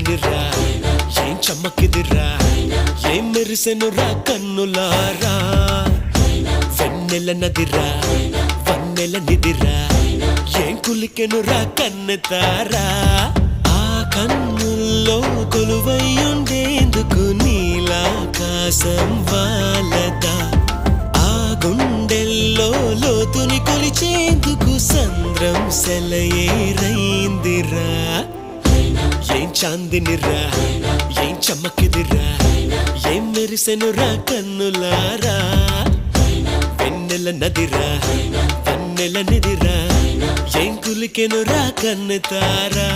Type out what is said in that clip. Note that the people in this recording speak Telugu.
చాందినిరా ఏం చమ్మకిదిరా ఏం మెరిసెనురా కన్నులారా వెన్నెల నదిరా వన్నెల నిదిరా ఏం కులికెనురా కన్నెతారా ఆ కన్నుల్లో కొలువయ్యుండేందుకు నీలాకాశం వాలదా ఆ గుండెల్లో లోతుని కొలిచేందుకు సంద్రం సెలయేరైందిరా ఏం చాందినిరా ఏం చమ్మకిదిరా ఏం మెరిసెనురా కన్నులారా వెన్నెల నదిరా వన్నెల నిదిరా ఏం కులికెనురా కన్నెతారా